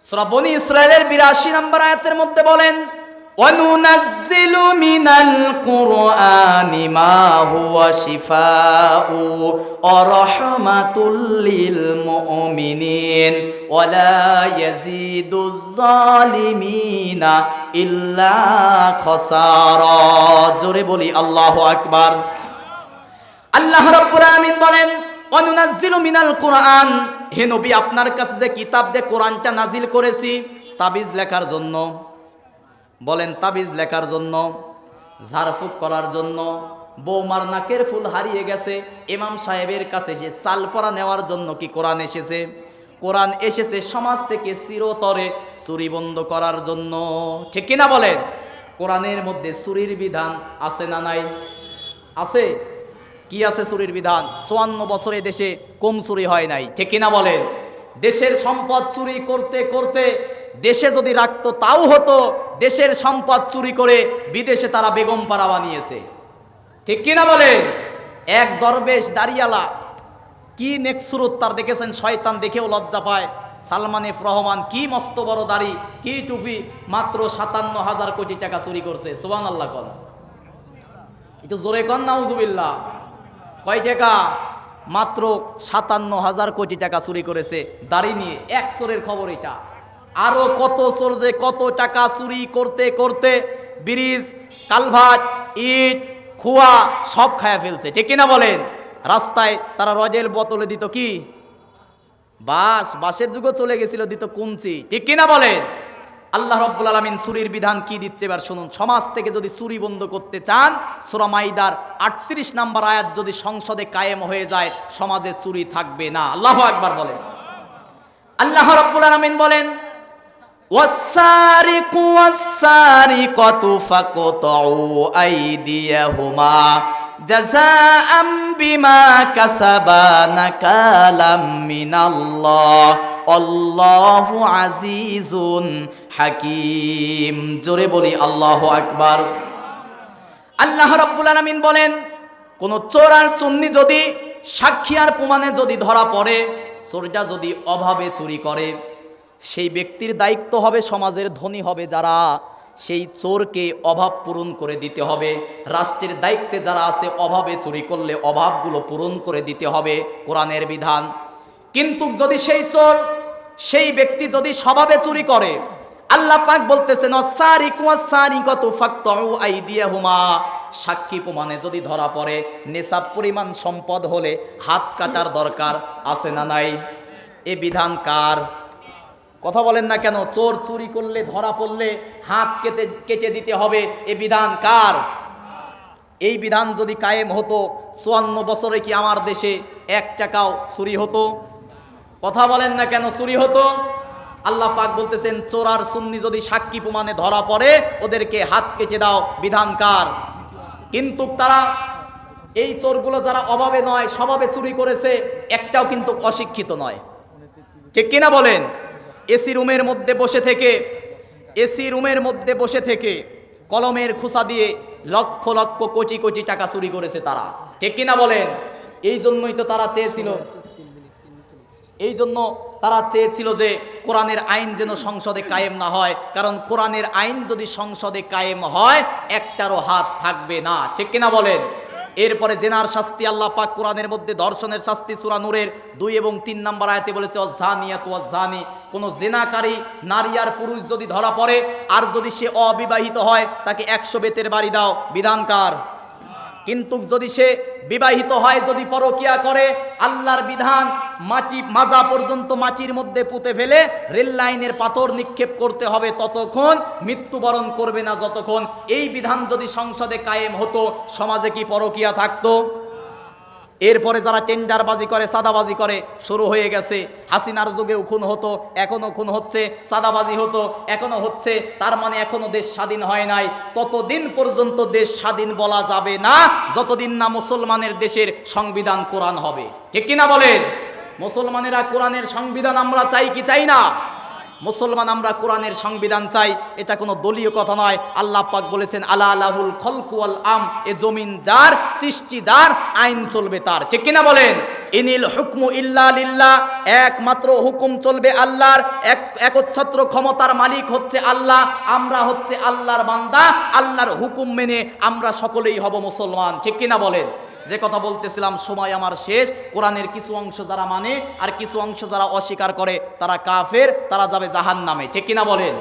সূরা বনী ইসরাঈলের ৮২ নম্বর আয়াতের মধ্যে বলেন, ওয়ানুনাজ্জিলু মিনাল কুরআনি মা হুয়া শিফাউ ওয়া রাহমাতুল লিল মুমিনিন ওয়া লা ইয়াজিদুজ জালিমিনা ইল্লা খাসারা। জোরে বলি আল্লাহু আকবার। আল্লাহ রাব্বুল আলামিন বলেন, অনুনাজ্জিলু মিনাল কুরআন, হে নবী আপনার কাছে যে কিতাব, যে কোরআনটা নাজিল করেছি, তাবিজ লেখার জন্য। বলেন তাবিজ লেখার জন্য, ঝাড়ফুঁক করার জন্য, বৌমার নাকের ফুল হারিয়ে গেছে, ইমাম সাহেবের কাছে সে চাল পরা নেওয়ার জন্য কি কোরআন এসেছে? কোরআন এসেছে সমাজ থেকে চিরতরে চুরি বন্ধ করার জন্য। ঠিক কিনা বলেন? কোরআনের মধ্যে চুরির বিধান আছে না নাই? আছে। কি আছে চুরির বিধান? ৫৪ বছরে দেশে কম চুরি হয় নাই। ঠিক কিনা বলেন? দেশের সম্পদ চুরি করতে করতে দেশে যদি রাখতো তাও হতো, দেশের সম্পদ চুরি করে বিদেশে তারা বেগম পাড়া বানিয়েছে। ঠিক কিনা বলেন? এক দরবেশ দাড়িয়ালা, কি নেকসুরত তার দেখেছেন, শয়তান দেখেও লজ্জা পায়। সালমান এফ রহমান, কি মস্ত বড় দাড়ি, কি টুপি, মাত্র ৫৭,০০০ কোটি টাকা চুরি করছে। সুবহানাল্লাহ কন, একটু জোরে কন নাউজুবিল্লাহ। কয় টাকা? মাত্র ৫৭,০০০ কোটি টাকা চুরি করেছে দাড়ি নিয়ে। এক চোরের খবর এটা। আরো কত চোর যে কত টাকা চুরি করতে করতে ব্রিজ, কালভার্ট, ইট, খুয়া সব খায়া ফেলছে। ঠিক কিনা বলেন? রাস্তায় তারা রজের বোতলে দিত কি বাঁশের যুগও চলে গেছিল, দিত কুঞ্চি। ঠিক কিনা বলেন? আল্লাহ রাব্বুল আলামিন চুরির বিধান কি দিচ্ছে এবার শুনুন। সমাজ থেকে যদি চুরি বন্ধ করতে চান, সূরা মাইদার ৩৮ নম্বর আয়াত যদি সংসদে কায়েম হয়ে যায়, সমাজে চুরি থাকবে না। আল্লাহু আকবার বলেন। আল্লাহ রাব্বুল আলামিন বলেন, ওয়াস-সারিকু ওয়াস-সারিকাতু ফাকতাউ আইদিয়াহুমা জাযাআম বিমা কাসাবা নাকালাম মিনাল্লাহ আল্লাহু আজিজুন হাকিম। জোরে বলি আল্লাহু আকবার। আল্লাহ রাব্বুল আলামিন বলেন, কোন চোর আর চুন্নি যদি সাক্ষী আর প্রমাণে যদি ধরা পড়ে, চোরটা যদি অভাবে চুরি করে, সেই ব্যক্তির দায়িত্ব হবে, সমাজের ধনী হবে যারা, সেই চোরকে অভাব পূরণ করে দিতে হবে। রাষ্ট্রের দায়িত্বে যারা আছে, অভাবে চুরি করলে অভাবগুলো পূরণ করে দিতে হবে, কোরআনের বিধান। কিন্তু যদি সেই চোর, সেই ব্যক্তি যদি স্বভাবে চুরি করে, আল্লাহ পাক বলতেছেন, ওয়াস-সারিকু ওয়াস-সারিকাতু ফাকতাউ আইদিয়াহুমা, সাক্ষী প্রমাণে যদি ধরা পড়ে, নেশাব পরিমাণ সম্পদ হলে হাত কাটার দরকার আছে না নাই? এ বিধান কার? কথা বলেন না কেন? চোর চুরি করলে ধরা পড়লে হাত কেটে দিতে হবে, এ বিধান কার? এই বিধান যদি কায়েম হতো, ৫৪ বছরে কি আমার দেশে ১ টাকাও চুরি হতো? কথা বলেন না কেন? চুরি হতো। আল্লাহ পাক বলতেছেন, চোর আর সুন্নি যদি সাক্ষী প্রমাণে ধরা পড়ে, ওদেরকে হাত কেটে দাও, বিধান কার? কিন্তু তারা, এই চোরগুলো যারা অভাবে নয়, স্বভাবে চুরি করেছে, একটাও কিন্তু অশিক্ষিত নয়। ঠিক কিনা বলেন? এসি রুমের মধ্যে বসে থেকে কলমের খোসা দিয়ে লক্ষ লক্ষ কোটি কোটি টাকা চুরি করেছে তারা। ঠিক কিনা বলেন? এই জন্যই তো তারা চেয়েছিল যে কোরআনের আইন যেন সংসদে কায়েম না হয়, কারণ কোরআনের আইন যদি সংসদে কায়েম হয়, একটারও হাত থাকবে না। ঠিক কিনা বলেন? এরপরে জেনার শাস্তি আল্লাহ পাক কোরআনের মধ্যে, ধর্ষণের শাস্তি সূরা নূরের ২ এবং ৩ নম্বর আয়াতে বলেছে, ওয়াজ-জানিয়াতু ওয়াজ-জানি, কোন জেনাকারী নারী আর পুরুষ যদি ধরা পড়ে, আর যদি সে অবিবাহিত হয়, তাকে ১০০ বেতের বাড়ি দাও, বিধানকার। কিন্তু যদি সে বিবাহিত হয়, যদি পরকিয়া করে, আল্লাহর বিধান মাজা পর্যন্ত মাটির মধ্যে পুঁতে ফেলে রেল লাইনের পাথর নিক্ষেপ করতে হবে, ততক্ষণ মৃত্যুবরণ করবে না যতক্ষণ। এই বিধান যদি সংসদে কায়েম হতো, সমাজে কি পরকিয়া থাকতো? এরপরে যারা টেন্ডারবাজি করে, সাদাবাজি করে, শুরু হয়ে গেছে। হাসিনার যুগেও খুন হতো, এখনো খুন হচ্ছে, সাদাবাজি হতো, এখনো হচ্ছে। তার মানে এখনো দেশ স্বাধীন হয় নাই। ততদিন পর্যন্ত দেশ স্বাধীন বলা যাবে না যতদিন না মুসলমানের দেশের সংবিধান কোরআন হবে। ঠিক কিনা বলেন? মুসলমানেরা কোরআনের সংবিধান আমরা চাই কি চাই না? মুসলমান আমরা কোরআনের সংবিধান চাই। এটা কোনো দলীয় কথা নয়। আল্লাহ পাক বলেছেন আলা লাহুল খলকু ওয়াল আম, এ জমিন যার, সৃষ্টি যার, আইন চলবে তার। ঠিক কিনা বলেন? ইনিল হুকমু ইল্লা লিল্লাহ, একমাত্র হুকুম চলবে আল্লাহর। একচ্ছত্র ক্ষমতার মালিক হচ্ছে আল্লাহ। আমরা হচ্ছে আল্লাহর বান্দা। আল্লাহর হুকুম মেনে আমরা সকলেই হব মুসলমান। ঠিক কিনা বলেন? যে কথা বলতেছিলাম, সময় আমার শেষ। কোরআনের কিছু অংশ যারা মানে আর কিছু অংশ যারা অস্বীকার করে তারা কাফের, তারা যাবে জাহান্নামে। ঠিক কিনা বলেন?